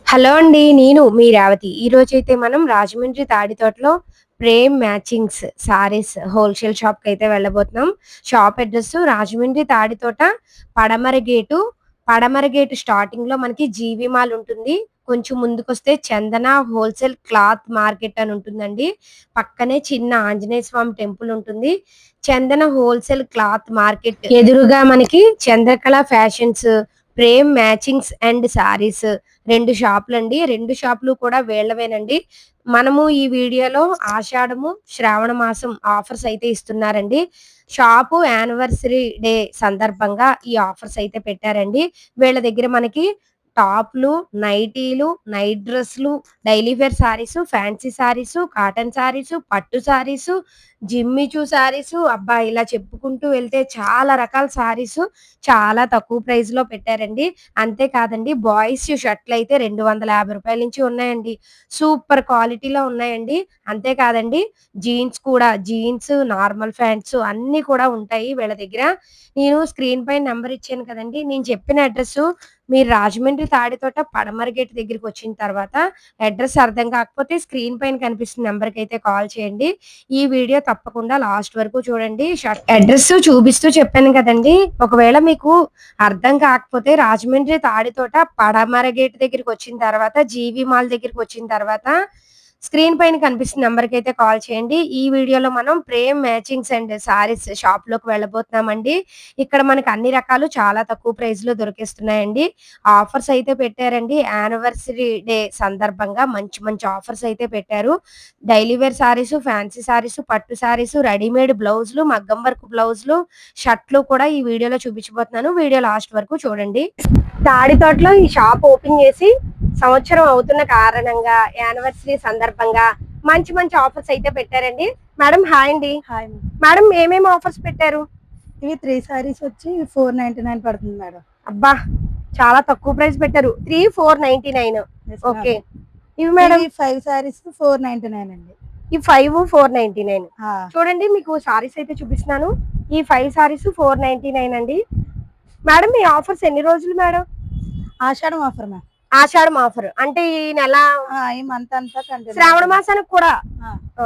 Hello అండి. నేను మీ రేవతి. ఈరోజైతే మనం రాజమండ్రి తాడితోటలో ప్రేమ్ మ్యాచింగ్స్ సారీస్ హోల్‌సేల్ షాప్‌కైతే వెళ్ళబోతున్నాం. షాప్ అడ్రెస్ రాజమండ్రి తాడితోట పడమర గేటు. పడమర గేటు స్టార్టింగ్‌లో మనకి జీవి మాల్ ఉంటుంది. కొంచెం ముందుకొస్తే చందన హోల్‌సేల్ క్లాత్ మార్కెట్ అని ఉంటుందండి. పక్కనే చిన్న ఆంజనేయ స్వామి టెంపుల్ ఉంటుంది. చందన హోల్‌సేల్ క్లాత్ మార్కెట్ ఎదురుగా మనకి Chandrakala fashions, Prem matchings and sarees 2 షాపులండి. 2 షాపులు కూడా వీళ్ళవేనండి. మనము ఈ వీడియోలో ఆషాఢము, శ్రావణ మాసం ఆఫర్స్ అయితే ఇస్తున్నారండి. షాపు యానివర్సరీ డే సందర్భంగా ఈ ఆఫర్స్ అయితే పెట్టారండి. వీళ్ళ దగ్గర మనకి టాప్‌లు, నైటీలు, నైట్ డ్రెస్‌లు, డైలీ వేర్ సారీసు, ఫ్యాన్సీ సారీసు, కాటన్ సారీసు, పట్టు సారీసు, జిమ్మిచూ సారీసు అబ్బా! ఇలా చెప్పుకుంటూ వెళ్తే చాలా రకాల సారీసు చాలా తక్కువ ప్రైస్‌లో పెట్టారండి. అంతే కాదండి బాయ్స్ షర్ట్‌లయితే రూ. 250 నుంచి ఉన్నాయండి. సూపర్ క్వాలిటీలో ఉన్నాయండి. అంతే కాదండి జీన్స్ కూడా జీన్స్, నార్మల్ ప్యాంట్స్ అన్నీ కూడా ఉంటాయి వీళ్ళ దగ్గర. నేను స్క్రీన్ పైన నంబర్ ఇచ్చాను కదండీ! నేను చెప్పిన అడ్రెస్సు మీరు రాజమండ్రి తాడితోట పడమర గేట్ దగ్గరికొచ్చిన తర్వాత అడ్రెస్ అర్థం కాకపోతే స్క్రీన్ పైన కనిపిస్తున్న నంబర్‌కైతే కాల్ చేయండి. ఈ వీడియో తప్పకుండా లాస్ట్ వరకు చూడండి. అడ్రెస్ చూపిస్తూ చెప్పాను కదండీ! ఒకవేళ మీకు అర్థం కాకపోతే రాజమండ్రి తాడితోట పడమర గేట్ దగ్గరికొచ్చిన తర్వాత జీవీ మాల్ దగ్గరికొచ్చిన తర్వాత స్క్రీన్ పైన కనిపిస్తున్న నంబర్‌కైతే కాల్ చేయండి. ఈ వీడియోలో మనం ప్రేమ్ మ్యాచింగ్స్ అండ్ సారీస్ షాప్‌లోకి వెళ్ళబోతున్నామండి. ఇక్కడ మనకు అన్ని రకాలు చాలా తక్కువ ప్రైస్‌లో దొరికేస్తున్నాయండి. ఆఫర్స్ అయితే పెట్టారండి. యానివర్సరీ డే సందర్భంగా మంచి మంచి ఆఫర్స్ అయితే పెట్టారు. డైలీ వేర్ సారీసు, ఫ్యాన్సీ సారీసు, పట్టు సారీసు, రెడీమేడ్ బ్లౌజులు, మగ్గం వర్క్ బ్లౌజులు, షర్ట్‌లు కూడా ఈ వీడియోలో చూపించబోతున్నాను. వీడియో లాస్ట్ వరకు చూడండి. తాడితోటలో ఈ షాప్ ఓపెన్ చేసి సంవత్సరం అవుతున్న కారణంగా యానివర్సరీ సందర్భంగా మంచి మంచి ఆఫర్స్ అయితే పెట్టారండి. మేడం హాయ్ అండి. హాయ్ మేడం ఏమేమి ఆఫర్స్ పెట్టారు? ఇవి 3 సారీస్ వచ్చి 499 పడుతుంది మేడం. అబ్బా! చాలా తక్కువ ప్రైస్ పెట్టారు. 3, 499 Yes, ఓకే. మేడం. ఇవి మేడం ఇవి 5 సారీస్ 499 అండి. ఈ 5, 499 ఆ, చూడండి మీకు సారీస్ అయితే చూపిస్తున్నాను. ఈ 5 సారీస్ 499 అండి. మేడం ఈ ఆఫర్స్ ఎన్ని రోజులు మేడం? ఆషాఢం ఆఫర్ మ్యామ్. ఆషాఢం ఆఫర్ అంటే ఈ నెల ఈ మంత్ అంతా కంటిన్యూ శ్రావణ మాసానికి కూడా ఆ,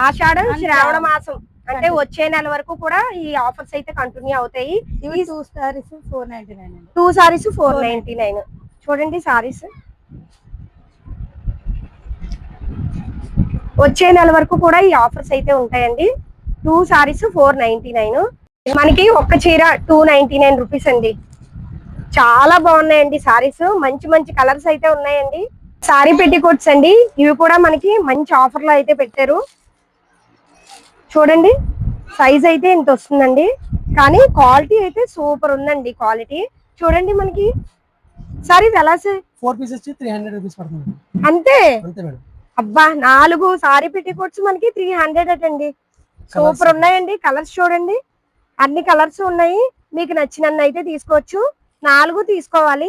ఆషాఢం అండ్ శ్రావణ మాసం అంటే కంటిన్యూ. వచ్చే నెల వరకు కూడా ఈ ఆఫర్స్ అయితే కంటిన్యూ అవుతాయి. ఇవి 2 సారీస్ 499 అండి. 2 సారీస్ 499 చూడండి సారీస్ వచ్చే నెల వరకు కూడా ఈ ఆఫర్స్ అయితే ఉంటాయండి. 2 సారీస్ 499 మనకి ఒక్క చీర 299 రూపీస్ అండి. చాలా బాగున్నాయండి సారీస్. మంచి మంచి కలర్స్ అయితే ఉన్నాయండి. సారీ పెట్టికోట్స్ అండి. ఇవి కూడా మనకి మంచి ఆఫర్ లో అయితే పెట్టారు. చూడండి సైజ్ అయితే ఇంత వస్తుందండి. కానీ క్వాలిటీ అయితే సూపర్ ఉందండి. క్వాలిటీ చూడండి మనకి సారీస్ ఎలా 4 పీసెస్ 300 రూపీస్ పడుతుంది. అంతే అంతే మేడం. అబ్బా 4 సారీ పెట్టికోట్స్ మనకి 300 అటండి. సూపర్ ఉన్నాయండి. కలర్స్ చూడండి అన్ని కలర్స్ ఉన్నాయి. మీకు నచ్చినన్ని అయితే తీసుకోవచ్చు. 4 తీసుకోవాలి.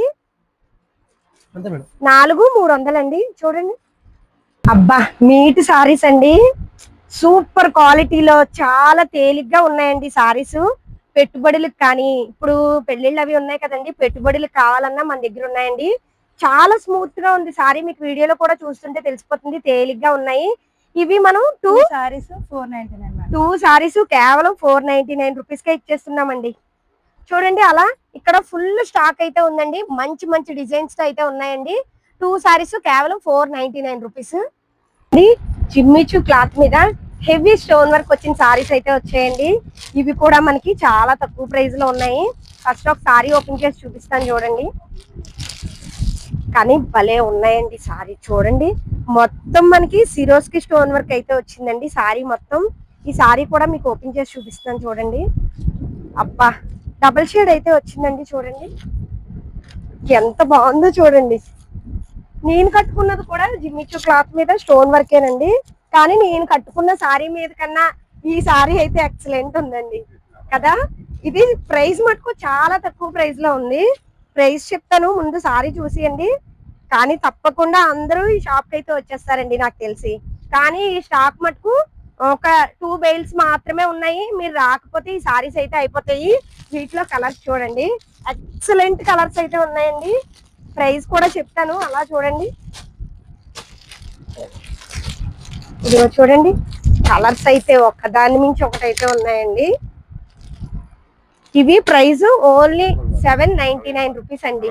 అంతే మేడం. 4 300 అండి. చూడండి అబ్బా నీట్ సారీస్ అండి. సూపర్ క్వాలిటీలో చాలా తేలిగ్గా ఉన్నాయండి సారీస్. పెట్టుబడులకు కానీ ఇప్పుడు పెళ్లిళ్ళు అవి ఉన్నాయి కదండి, పెట్టుబడులకు కావాలన్నా మన దగ్గర ఉన్నాయండి. చాలా స్మూత్ గా ఉంది సారీ. మీకు వీడియోలో కూడా చూస్తుంటే తెలిసిపోతుంది తేలిగ్గా ఉన్నాయి. ఇవి మనం 2 సారీస్ 499 మేడం. 2 సారీస్ కేవలం 499 రూపీస్ కే ఇచ్చేస్తున్నామండి. చూడండి అలా ఇక్కడ ఫుల్ స్టాక్ అయితే ఉందండి. మంచి మంచి డిజైన్స్ తో అయితే ఉన్నాయండి. 2 సారీస్ కేవలం 499 రూపీస్. జిమ్మిచు క్లాత్ మీద హెవీ స్టోన్ వర్క్ వచ్చిన సారీస్ అయితే వచ్చాయండి. ఇవి కూడా మనకి చాలా తక్కువ ప్రైస్ లో ఉన్నాయి. ఫస్ట్ ఒక సారీ ఓపెన్ చేసి చూపిస్తాను చూడండి. కానీ భలే ఉన్నాయండి సారీ. చూడండి మొత్తం మనకి సిరోస్ కి స్టోన్ వర్క్ అయితే వచ్చిందండి సారీ మొత్తం. ఈ సారీ కూడా మీకు ఓపెన్ చేసి చూపిస్తాను చూడండి. అబ్బా డబుల్ షేడ్ అయితే వచ్చిందండి. చూడండి ఎంత బాగుందో చూడండి. నేను కట్టుకున్నది కూడా జిమ్మిచు క్లాత్ మీద స్టోన్ వర్కేనండి. కానీ నేను కట్టుకున్న సారీ మీద కన్నా ఈ సారీ అయితే ఎక్సలెంట్ ఉందండి కదా. ఇది ప్రైస్ మటుకు చాలా తక్కువ ప్రైస్ లో ఉంది. ప్రైస్ చెప్తాను ముందు సారీ చూసియండి. కానీ తప్పకుండా అందరూ ఈ షాప్ కి అయితే వచ్చేస్తారండి నాకు తెలిసి. కానీ ఈ స్టాక్ మటుకు ఒక 2 బెయిల్స్ మాత్రమే ఉన్నాయి. మీరు రాకపోతే ఈ సారీస్ అయితే అయిపోతాయి. వీటిలో కలర్స్ చూడండి ఎక్సలెంట్ కలర్స్ అయితే ఉన్నాయండి. ప్రైస్ కూడా చెప్తాను, అలా చూడండి. ఇదిగో చూడండి, కలర్స్ అయితే ఒకదాని మించి ఒకటైతే ఉన్నాయండి. ఇవి ప్రైస్ ఓన్లీ 799 రూపీస్ అండి.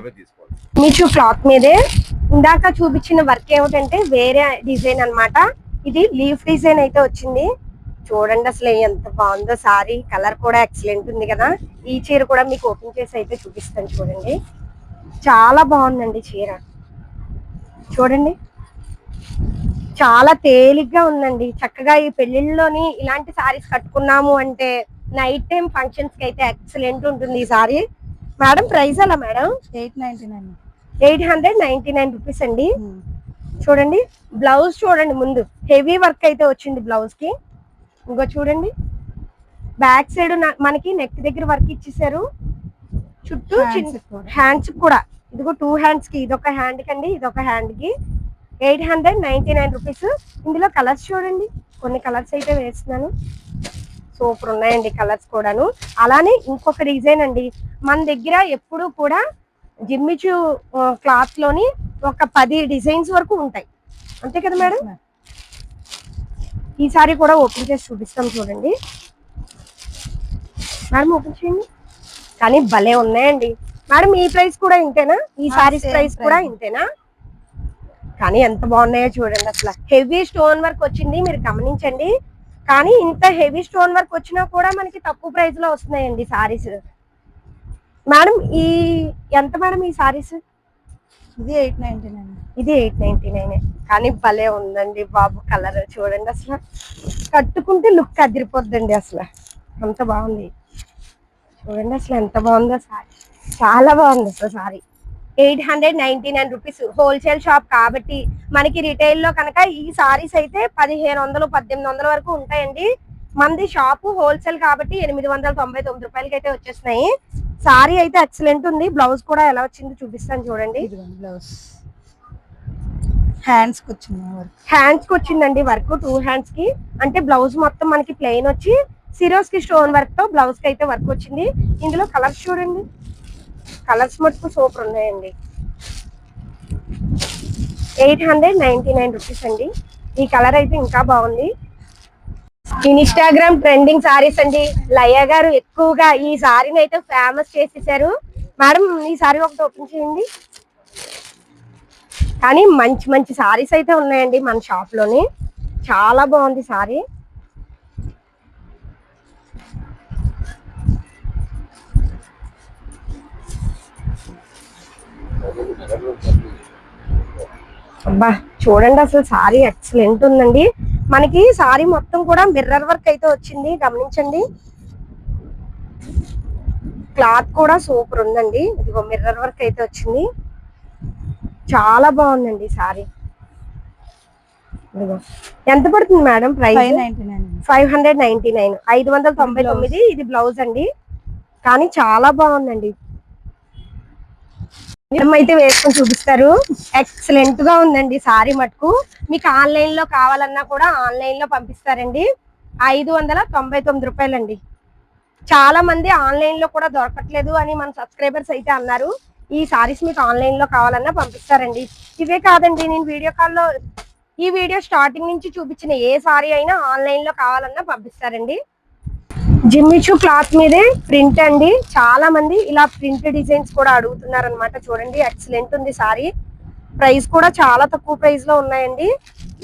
మీషో క్లాత్ మీదే ఇందాక చూపించిన వర్క్ ఏమిటంటే వేరే డిజైన్ అన్నమాట. ఇది లీఫ్ డిజైన్ అయితే వచ్చింది. చూడండి అసలు ఎంత బాగుందో సారీ. కలర్ కూడా ఎక్సలెంట్ ఉంది కదా. ఈ చీర కూడా మీకు ఓపెన్ చేసి అయితే చూపిస్తాను చూడండి. చాలా బాగుందండి చీర. చూడండి, చాలా తేలిగ్గా ఉందండి. చక్కగా ఈ పెళ్లిళ్ళలోని ఇలాంటి సారీస్ కట్టుకున్నాము అంటే నైట్ టైం ఫంక్షన్స్ కి అయితే ఎక్సలెంట్ ఉంటుంది ఈ సారీ. మేడం ప్రైస్ ఎలా మేడం? 899. 899 రూపీస్ అండి. చూడండి, బ్లౌజ్ చూడండి, ముందు హెవీ వర్క్ అయితే వచ్చింది బ్లౌజ్ కి. ఇంకో చూడండి, బ్యాక్ సైడ్ మనకి నెక్ దగ్గర వర్క్ ఇచ్చేసారు. చుట్టూ హ్యాండ్స్ కూడా, ఇదిగో 2 హ్యాండ్స్ కి, ఇదొక హ్యాండ్ కి అండి, ఇదొక హ్యాండ్ కి. 899 రూపీస్. ఇందులో కలర్స్ చూడండి, కొన్ని కలర్స్ అయితే వేస్తున్నాను. సూపర్ ఉన్నాయండి కలర్స్ కూడాను. అలానే ఇంకొక డిజైన్ అండి, మన దగ్గర ఎప్పుడు కూడా జిమ్మిచు క్లాత్ లోని ఒక 10 డిజైన్స్ వరకు ఉంటాయి, అంతే కదా మేడం? ఈ సారీ కూడా ఓపెన్ చేసి చూపిస్తాం చూడండి. మేడం ఓపెన్ చేయండి. కానీ భలే ఉన్నాయండి మేడం. ఈ ప్రైస్ కూడా ఇంతేనా? ఈ సారీస్ ప్రైస్ కూడా ఇంతేనా? కానీ ఎంత బాగున్నాయో చూడండి. అసలు హెవీ స్టోన్ వర్క్ వచ్చింది, మీరు గమనించండి. కానీ ఇంత హెవీ స్టోన్ వర్క్ వచ్చినా కూడా మనకి తక్కువ ప్రైస్ లో వస్తున్నాయండి సారీస్. మేడం ఈ ఎంత మేడం ఈ సారీస్? ఇది 899. ఇది 899. కానీ భలే ఉందండి బాబు. కలర్ చూడండి, అసలు కట్టుకుంటే లుక్ అదిరిపోద్దండి. అసలు అంత బాగుంది చూడండి. అసలు ఎంత బాగుందో సారీ, చాలా బాగుంది అసలు సారీ. 899 రూపీస్. హోల్సేల్ షాప్ కాబట్టి మనకి రిటైల్ లో కనుక ఈ సారీస్ అయితే 1500 1800 వరకు ఉంటాయండి. మనది షాపు హోల్సేల్ కాబట్టి 899 రూపాయలకి అయితే వచ్చేస్తున్నాయి. సారీ అయితే ఎక్సలెంట్ ఉంది. బ్లౌజ్ కూడా ఎలా వచ్చిందో చూపిస్తాను చూడండి. బ్లౌజ్ హ్యాండ్స్ కి వచ్చింది వర్క్. హ్యాండ్స్ కి వచ్చిందండి వర్క్, 2 హ్యాండ్స్ కి. అంటే బ్లౌజ్ మొత్తం మనకి ప్లెయిన్ వచ్చి సిరోస్ కి స్టోన్ వర్క్ తో బ్లౌజ్ కి అయితే వర్క్ వచ్చింది. ఇందులో కలర్స్ చూడండి, కలర్స్ మటుకు సూపర్ ఉన్నాయండి. 899 రూపీస్ అండి. ఈ కలర్ అయితే ఇంకా బాగుంది. ఇన్స్టాగ్రామ్ ట్రెండింగ్ సారీస్ అండి. లయ గారు ఎక్కువగా ఈ సారీని అయితే ఫేమస్ చేసేసారు. మేడం ఈ సారీ ఒకటి ఓపెన్ చేయండి. కానీ మంచి మంచి సారీస్ అయితే ఉన్నాయండి మన షాప్ లోని. చాలా బాగుంది సారీ. అబ్బా చూడండి, అసలు సారీ ఎక్సలెంట్ ఉందండి. మనకి సారీ మొత్తం కూడా మిర్రర్ వర్క్ అయితే వచ్చింది, గమనించండి. క్లాత్ కూడా సూపర్ ఉందండి. ఇదిగో మిర్రర్ వర్క్ అయితే వచ్చింది, చాలా బాగుందండి సారీ. ఇదిగో ఎంత పడుతుంది మేడం ప్రైస్? 599. 599. ఇది బ్లౌజ్ అండి. కానీ చాలా బాగుందండి. అయితే వేసుకొని చూపిస్తారు. ఎక్సలెంట్ గా ఉందండి సారీ మటుకు. మీకు ఆన్లైన్ లో కావాలన్నా కూడా ఆన్లైన్ లో పంపిస్తారండి. 599 రూపాయలండి. చాలా మంది ఆన్లైన్ లో కూడా దొరకట్లేదు అని మన సబ్స్క్రైబర్స్ అయితే అన్నారు. ఈ సారీస్ మీకు ఆన్లైన్ లో కావాలన్నా పంపిస్తారండి. ఇవే కాదండి, నేను వీడియో కాల్లో ఈ వీడియో స్టార్టింగ్ నుంచి చూపించిన ఏ సారీ అయినా ఆన్లైన్ లో కావాలన్నా పంపిస్తారండి. జిమ్మిచు క్లాత్ మీదే ప్రింట్ అండి. చాలా మంది ఇలా ప్రింట్ డిజైన్స్ కూడా అడుగుతున్నారు అనమాట. చూడండి ఎక్సలెంట్ ఉంది సారీ. ప్రైస్ కూడా చాలా తక్కువ ప్రైస్ లో ఉన్నాయండి.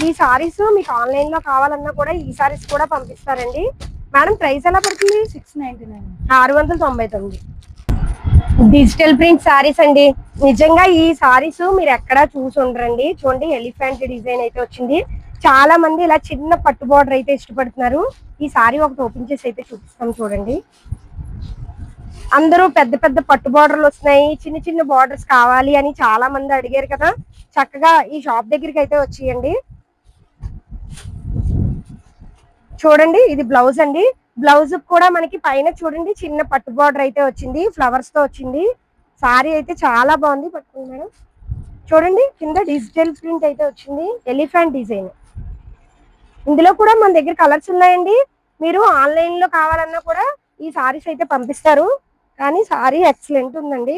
ఈ సారీస్ మీకు ఆన్లైన్ లో కావాలన్నా కూడా ఈ సారీస్ కూడా పంపిస్తారండి. మేడం ప్రైస్ ఎలా పడుతుంది? 699. 699. డిజిటల్ ప్రింట్ సారీస్ అండి. నిజంగా ఈ సారీస్ మీరు ఎక్కడా చూసి ఉండరండి. చూడండి ఎలిఫెంట్ డిజైన్ అయితే వచ్చింది. చాలా మంది ఇలా చిన్న పట్టు బార్డర్ అయితే ఇష్టపడుతున్నారు. ఈ సారీ ఒకటి ఓపెన్ చేసి అయితే చూపిస్తాం చూడండి. అందరూ పెద్ద పెద్ద పట్టు బార్డర్లు వస్తున్నాయి, చిన్న చిన్న బార్డర్స్ కావాలి అని చాలా మంది అడిగారు కదా. చక్కగా ఈ షాప్ దగ్గరికి అయితే వచ్చేయండి. చూడండి ఇది బ్లౌజ్ అండి. బ్లౌజ్ కూడా మనకి పైన చూడండి చిన్న పట్టు బార్డర్ అయితే వచ్చింది, ఫ్లవర్స్ తో వచ్చింది. సారీ అయితే చాలా బాగుంది. పట్టుకోండి మేడం. చూడండి కింద డిజిటల్ ప్రింట్ అయితే వచ్చింది, ఎలిఫెంట్ డిజైన్. ఇందులో కూడా మన దగ్గర కలర్స్ ఉన్నాయండి. మీరు ఆన్లైన్ లో కావాలన్నా కూడా ఈ సారీస్ అయితే పంపిస్తారు. కానీ సారీ ఎక్సలెంట్ ఉందండి.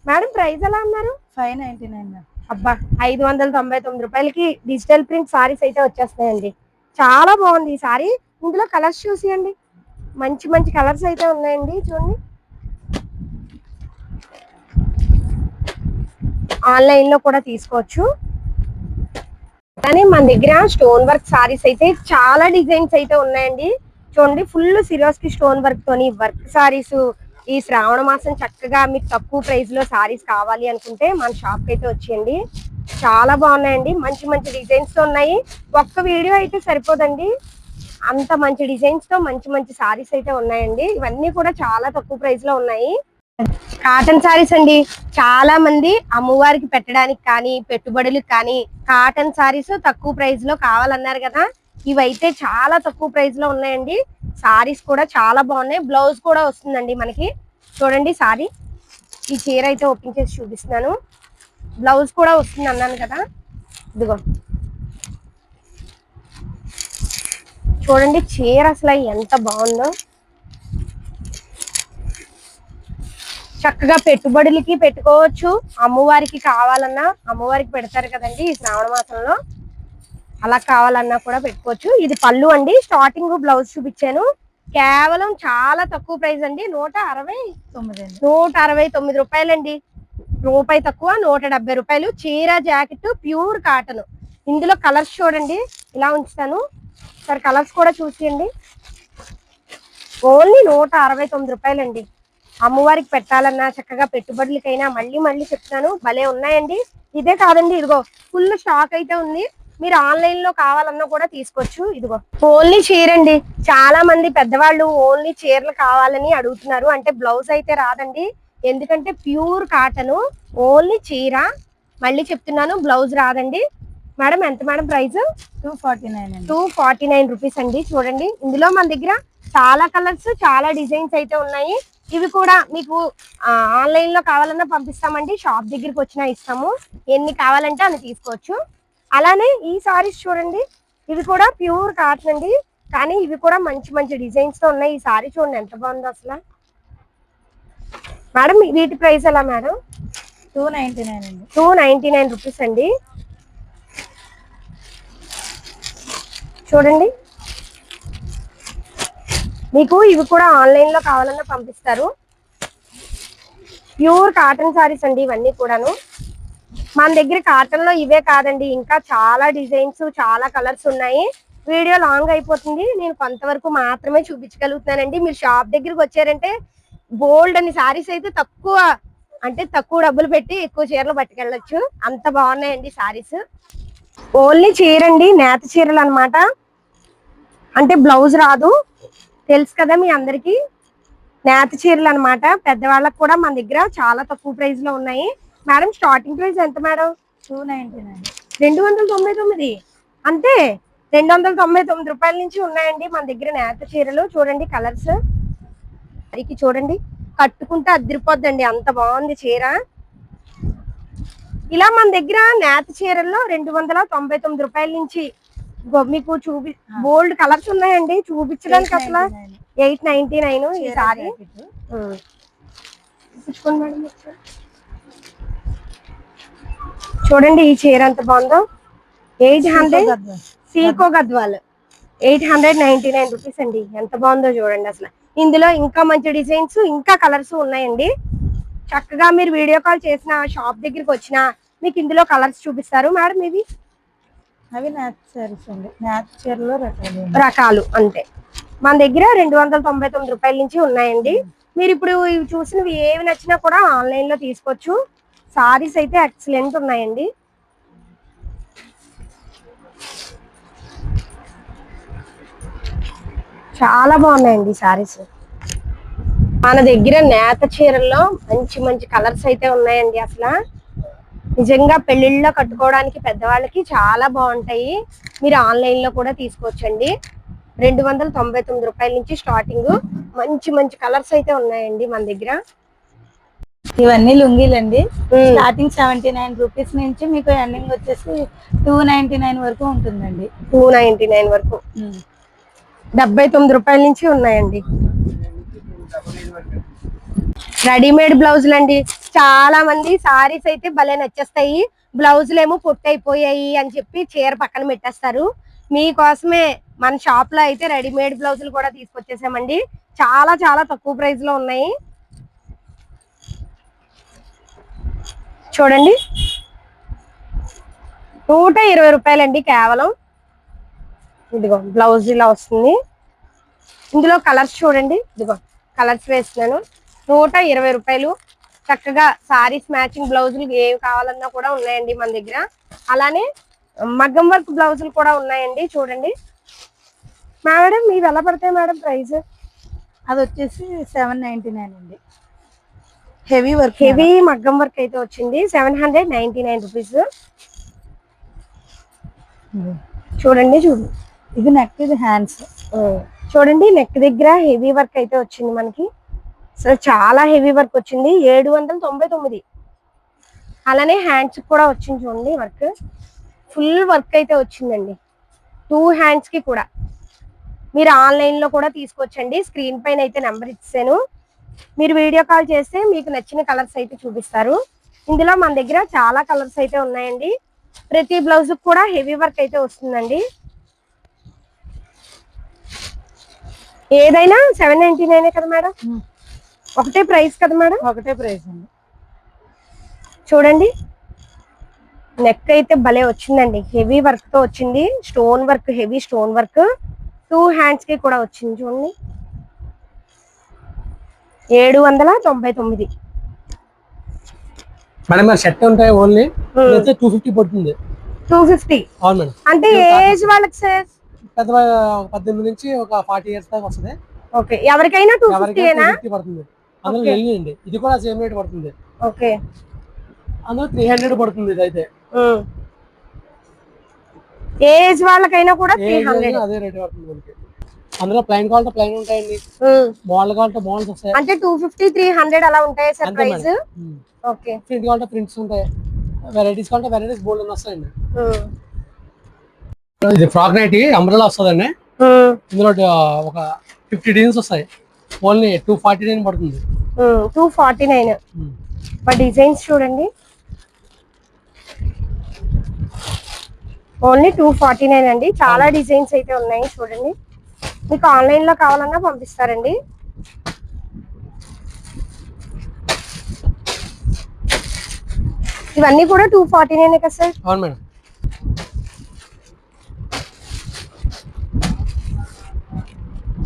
మేడం ప్రైస్ ఎలా అన్నారు? 599 మ్యామ్. అబ్బా 599 రూపాయలకి డిజిటల్ ప్రింట్ సారీస్ అయితే వచ్చేస్తాయండి. చాలా బాగుంది ఈ సారీ. ఇందులో కలర్స్ చూసియండి, మంచి మంచి కలర్స్ అయితే ఉన్నాయండి. చూడండి, ఆన్లైన్ లో కూడా తీసుకోవచ్చు. కానీ మన దగ్గర స్టోన్ వర్క్ సారీస్ అయితే చాలా డిజైన్స్ అయితే ఉన్నాయండి. చూడండి, ఫుల్ సిరోస్కి స్టోన్ వర్క్ తోని వర్క్ సారీస్. ఈ శ్రావణ మాసం చక్కగా మీకు తక్కువ ప్రైస్ లో సారీస్ కావాలి అనుకుంటే మన షాప్ కి అయితే వచ్చేయండి. చాలా బాగున్నాయండి, మంచి మంచి డిజైన్స్ తో ఉన్నాయి. ఒక్క వీడియో అయితే సరిపోదండి, అంత మంచి డిజైన్స్ తో మంచి మంచి సారీస్ అయితే ఉన్నాయండి. ఇవన్నీ కూడా చాలా తక్కువ ప్రైస్ లో ఉన్నాయి. కాటన్ సారీస్ అండి, చాలా మంది అమ్మవారికి పెట్టడానికి కానీ పెట్టుబడులకు కానీ కాటన్ సారీస్ తక్కువ ప్రైస్ లో కావాలన్నారు కదా. ఇవైతే చాలా తక్కువ ప్రైస్ లో ఉన్నాయండి. సారీస్ కూడా చాలా బాగున్నాయి. బ్లౌజ్ కూడా వస్తుందండి మనకి. చూడండి సారీ, ఈ చీర అయితే ఓపెన్ చేసి చూపిస్తున్నాను. బ్లౌజ్ కూడా వస్తుంది అన్నాను కదా, ఇదిగో చూడండి చీర అసలు ఎంత బాగుందో. చక్కగా పెట్టుబడులకి పెట్టుకోవచ్చు, అమ్మవారికి కావాలన్నా అమ్మవారికి పెడతారు కదండి ఈ శ్రావణ మాసంలో, అలా కావాలన్నా కూడా పెట్టుకోవచ్చు. ఇది పళ్ళు అండి. స్టార్టింగ్ బ్లౌజ్ చూపించాను, కేవలం చాలా తక్కువ ప్రైస్ అండి. 169 రూపాయలండి. రూపాయి తక్కువ, 170 రూపాయలు. చీర జాకెట్ ప్యూర్ కాటన్. ఇందులో కలర్స్ చూడండి, ఇలా ఉంచుతాను సార్, కలర్స్ కూడా చూసేయండి. ఓన్లీ 169 రూపాయలండి. అమ్మవారికి పెట్టాలన్నా చక్కగా పెట్టుబడులకైనా మళ్ళీ మళ్ళీ చెప్తాను, భలే ఉన్నాయండి. ఇదే కాదండి, ఇదిగో ఫుల్ స్టాక్ అయితే ఉంది. మీరు ఆన్లైన్ లో కావాలన్నా కూడా తీసుకోవచ్చు. ఇదిగో ఓన్లీ చీర అండి. చాలా మంది పెద్దవాళ్ళు ఓన్లీ చీరలు కావాలని అడుగుతున్నారు. అంటే బ్లౌజ్ అయితే రాదండి, ఎందుకంటే ప్యూర్ కాటన్. ఓన్లీ చీర, మళ్ళీ చెప్తున్నాను, బ్లౌజ్ రాదండి. మేడం ఎంత మేడం ప్రైస్? 249 రూపీస్ అండి. చూడండి, ఇందులో మన దగ్గర చాలా కలర్స్, చాలా డిజైన్స్ అయితే ఉన్నాయి. ఇవి కూడా మీకు ఆన్లైన్ లో కావాలన్నా పంపిస్తామండి, షాప్ దగ్గరికి వచ్చినా ఇస్తాము. ఎన్ని కావాలంటే అన్ని తీసుకోవచ్చు. అలానే ఈ సారీస్ చూడండి, ఇవి కూడా ప్యూర్ కాటన్ అండి, కానీ ఇవి కూడా మంచి మంచి డిజైన్స్ తో ఉన్నాయి. ఈ సారీ చూడండి ఎంత బాగుందో అసలు. మేడం వీటి ప్రైస్ ఎలా మేడం? 299 అండి. 299 రూపీస్ అండి. చూడండి, మీకు ఇవి కూడా ఆన్లైన్ లో కావాలన్నా పంపిస్తారు. ప్యూర్ కాటన్ సారీస్ అండి ఇవన్నీ కూడాను. మన దగ్గర కాటన్ లో ఇవే కాదండి, ఇంకా చాలా డిజైన్స్, చాలా కలర్స్ ఉన్నాయి. వీడియో లాంగ్ అయిపోతుంది, నేను కొంతవరకు మాత్రమే చూపించగలుగుతున్నానండి. మీరు షాప్ దగ్గరికి వచ్చారంటే బోల్డ్ అని సారీస్ అయితే తక్కువ, అంటే తక్కువ డబ్బులు పెట్టి ఎక్కువ చీరలు పట్టుకెళ్ళొచ్చు, అంత బాగున్నాయండి సారీస్. ఓన్లీ చీర అండి, నేత చీరలు అన్నమాట. అంటే బ్లౌజ్ రాదు, తెలుసు కదా మీ అందరికి. నేత చీరలు అన్నమాట. పెద్దవాళ్ళకి కూడా మన దగ్గర చాలా తక్కువ ప్రైస్ లో ఉన్నాయి. మేడం స్టార్టింగ్ ప్రైస్ ఎంత మేడం? 299 అంతే. 299 రూపాయల నుంచి ఉన్నాయండి మన దగ్గర నేత చీరలు. చూడండి కలర్స్, అరికి చూడండి, కట్టుకుంటే అదిరిపోద్దండి, అంత బాగుంది చీర. ఇలా మన దగ్గర నేత చీరల్లో 299 రూపాయల నుంచి మీకు బోల్డ్ కలర్స్ ఉన్నాయండి చూపించడానికి. అసలు 899 ఈ సారీ. చూడండి ఈ చీర ఎంత బాగుందో. 800 సీకో గద్వాల్ 899 రూపీస్ అండి. ఎంత బాగుందో చూడండి అసలు. ఇందులో ఇంకా మంచి డిజైన్స్, ఇంకా కలర్స్ ఉన్నాయండి. చక్కగా మీరు వీడియో కాల్ చేసిన, షాప్ దగ్గరికి వచ్చినా మీకు ఇందులో కలర్స్ చూపిస్తారు. మేడం ఇవి అవి నేత సారీస్ అండి, నేత చీరలో రకాలు అంతే. మన దగ్గర 299 రూపాయల నుంచి ఉన్నాయండి. మీరు ఇప్పుడు ఇవి చూసినవి ఏవి నచ్చినా కూడా ఆన్లైన్ లో తీసుకోవచ్చు. సారీస్ అయితే ఎక్సలెంట్ ఉన్నాయండి. చాలా బాగున్నాయండి సారీస్. మన దగ్గర నేత చీరల్లో మంచి మంచి కలర్స్ అయితే ఉన్నాయండి. అసలు నిజంగా పెళ్లిళ్ళలో కట్టుకోవడానికి పెద్దవాళ్ళకి చాలా బాగుంటాయి. మీరు ఆన్లైన్ లో కూడా తీసుకోవచ్చండి. 299 రూపాయల నుంచి స్టార్టింగ్. మంచి మంచి కలర్స్ అయితే ఉన్నాయండి మన దగ్గర. ఇవన్నీ లుంగీలండి. స్టార్టింగ్ 79 రూపీస్ నుంచి మీకు ఎండింగ్ వచ్చేసి 299 వరకు ఉంటుందండి. 299 వరకు, 79 రూపాయల నుంచి ఉన్నాయండి. రెడీమేడ్ బ్లౌజులు అండి. చాలా మంది సారీస్ అయితే భలే నచ్చేస్తాయి, బ్లౌజులు ఏమో పొట్టయిపోయాయి అని చెప్పి చీర పక్కన పెట్టేస్తారు. మీకోసమే మన షాప్ లో అయితే రెడీమేడ్ బ్లౌజులు కూడా తీసుకొచ్చేసామండి. చాలా చాలా తక్కువ ప్రైస్ లో ఉన్నాయి. చూడండి, 120 రూపాయలండి కేవలం. ఇదిగో బ్లౌజ్ ఇలా వస్తుంది. ఇందులో కలర్స్ చూడండి, ఇదిగో కలర్స్ వేస్తున్నాను. 120 రూపాయలు. చక్కగా సారీస్ మ్యాచింగ్ బ్లౌజులు ఏవి కావాలన్నా కూడా ఉన్నాయండి మన దగ్గర. అలానే మగ్గం వర్క్ బ్లౌజులు కూడా ఉన్నాయండి. చూడండి మేడం, ఇవి ఎలా పడతాయి మేడం ప్రైస్? అది వచ్చేసి 799 అండి. హెవీ వర్క్, హెవీ మగ్గం వర్క్ అయితే వచ్చింది 799 రూపీస్. చూడండి ఇది నెక్, ఇది హ్యాండ్స్. చూడండి నెక్ దగ్గర హెవీ వర్క్ అయితే వచ్చింది మనకి. అసలు చాలా హెవీ వర్క్ వచ్చింది, 799. అలానే హ్యాండ్స్ కూడా వచ్చింది చూడండి వర్క్, ఫుల్ వర్క్ అయితే వచ్చిందండి 2 హ్యాండ్స్ కి కూడా. మీరు ఆన్లైన్ లో కూడా తీసుకోవచ్చండి. స్క్రీన్ పైన అయితే నెంబర్ ఇచ్చాను, మీరు వీడియో కాల్ చేస్తే మీకు నచ్చిన కలర్స్ అయితే చూపిస్తారు. ఇందులో మన దగ్గర చాలా కలర్స్ అయితే ఉన్నాయండి. ప్రతి బ్లౌజ్ కూడా హెవీ వర్క్ అయితే వస్తుందండి. ఏదైనా 799 కదా మేడం? ఒకటే ప్రైస్ కదా మేడం? ఒకటే ప్రైస్ అండి. చూడండి నెక్ అయితే భలే వచ్చిందండి, హెవీ వర్క్ తో వచ్చింది. Stone work, heavy stone work 2 hands కి కూడా వచ్చింది చూడండి. 799. మేడం షర్ట్ ఉంటాయి ఓన్లీ 250 పడుతుంది. 250. అవును మేడం. అంటే ఏజ్ వాళ్ళకి సార్? పెద్ద 18 నుంచి ఒక 40 ఇయర్స్ దాకా వస్తుంది. ఓకే, ఎవరికైనా 250 పడుతుంది. అందులో వెళ్ళండి, ఇది కూడా సేమ్ రేట్ పడుతుంది. ఓకే, అందులో 300 పడుతుంది. ఇది అయితే ఏజ్ వాళ్ళకైనా కూడా 300 అదే రేట్ పడుతుంది మనకి. అందులో ప్లైన్ కావాలంటే ప్లైన్ ఉంటాయండి, మోడల్ కావాలంటే మోడల్స్ వస్తాయి. అంటే 250, 300 అలా ఉంటాయి సార్ ప్రైస్. ఓకే, ప్రింట్ కావాలంటే ప్రింట్స్ ఉంటాయి, వెరైటీస్ కావాలంటే వెరైటీస్ బోల్డ్ వస్తాయండి. ఇది ఫ్రాక్ నైటీ అంబ్రెలా వస్తుందండి. ఇందులో ఒక 50 డిజైన్స్ వస్తాయి. ఓన్లీ 249 పడుతుంది. 249. డిజైన్స్ చూడండి, ఓన్లీ 249 అండి. చాలా డిజైన్స్ అయితే ఉన్నాయి చూడండి. మీకు ఆన్లైన్ లో కావాలన్నా పంపిస్తారండి. ఇవన్నీ కూడా 249 కదా సార్? అవును మేడం.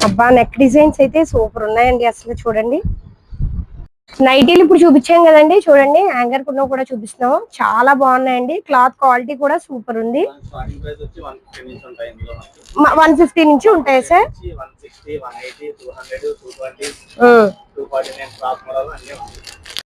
అబ్బా, నెక్ డిజైన్స్ అయితే సూపర్ ఉన్నాయండి అసలు. చూడండి నైటీలు ఇప్పుడు చూపించాం కదండి, చూడండి హ్యాంగర్ కూడా చూపిస్తున్నాం. చాలా బాగున్నాయండి, క్లాత్ క్వాలిటీ కూడా సూపర్ ఉంది. 150 నుంచి ఉంటాయి సార్. 160, 180, 200, 220, 249 ఫ్రాక్ మోడల్ అన్నీ ఉంటాయి.